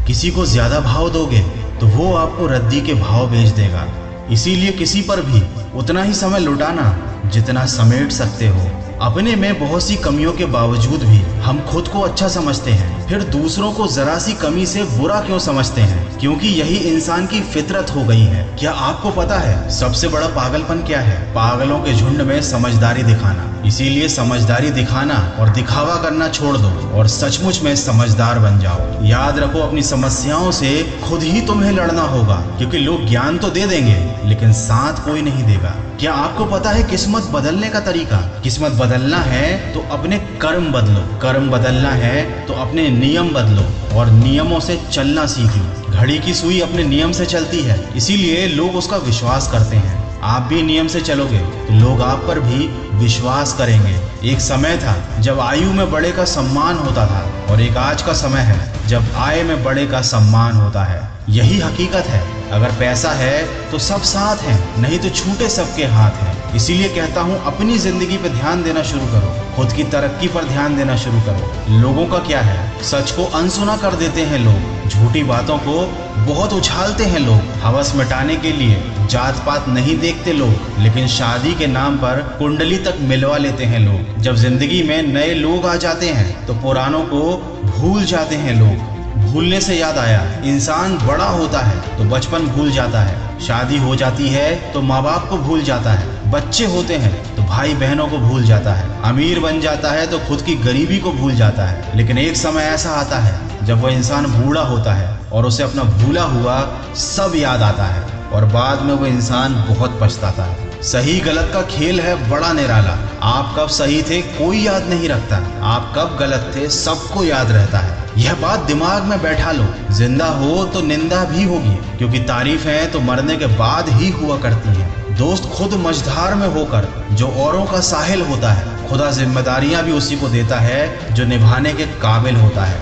किसी को ज्यादा भाव दोगे तो वो आपको रद्दी के भाव बेच देगा। इसीलिए किसी पर भी उतना ही समय लुटाना जितना समेट सकते हो। अपने में बहुत सी कमियों के बावजूद भी हम खुद को अच्छा समझते हैं, फिर दूसरों को जरा सी कमी से बुरा क्यों समझते हैं? क्योंकि यही इंसान की फितरत हो गई है। क्या आपको पता है सबसे बड़ा पागलपन क्या है? पागलों के झुंड में समझदारी दिखाना। इसीलिए समझदारी दिखाना और दिखावा करना छोड़ दो और सचमुच में समझदार बन जाओ। याद रखो, अपनी समस्याओं से खुद ही तुम्हें लड़ना होगा, क्योंकि लोग ज्ञान तो दे देंगे लेकिन साथ कोई नहीं देगा। क्या आपको पता है किस्मत बदलने का तरीका? किस्मत बदलना है तो अपने कर्म बदलो, कर्म बदलना है तो अपने नियम बदलो और नियमों से चलना सीख लो। घड़ी की सुई अपने नियम से चलती है, इसीलिए लोग उसका विश्वास करते हैं। आप भी नियम से चलोगे तो लोग आप पर भी विश्वास करेंगे। एक समय था जब आयु में बड़े का सम्मान होता था और एक आज का समय है जब आय में बड़े का सम्मान होता है। यही हकीकत है। अगर पैसा है तो सब साथ हैं, नहीं तो छूटे सबके हाथ हैं। इसीलिए कहता हूँ, अपनी जिंदगी पे ध्यान देना शुरू करो, खुद की तरक्की पर ध्यान देना शुरू करो। लोगों का क्या है, सच को अनसुना कर देते हैं लोग, झूठी बातों को बहुत उछालते हैं लोग। हवस मिटाने के लिए जात पात नहीं देखते लोग, लेकिन शादी के नाम पर कुंडली तक मिलवा लेते हैं लोग। जब जिंदगी में नए लोग आ जाते हैं तो पुरानों को भूल जाते हैं लोग। भूलने से याद आया, इंसान बड़ा होता है तो बचपन भूल जाता है, शादी हो जाती है तो माँ बाप को भूल जाता है, बच्चे होते हैं तो भाई बहनों को भूल जाता है, अमीर बन जाता है तो खुद की गरीबी को भूल जाता है। लेकिन एक समय ऐसा आता है जब वह इंसान बूढ़ा होता है और उसे अपना भूला हुआ सब याद आता है और बाद में वो इंसान बहुत पछताता है। सही गलत का खेल है बड़ा निराला। आप कब सही थे कोई याद नहीं रखता, आप कब गलत थे सबको याद रहता है। यह बात दिमाग में बैठा लो, जिंदा हो तो निंदा भी होगी, क्योंकि तारीफें तो मरने के बाद ही हुआ करती हैं। दोस्त खुद मझधार में होकर जो औरों का साहिल होता है, खुदा जिम्मेदारियां भी उसी को देता है जो निभाने के काबिल होता है।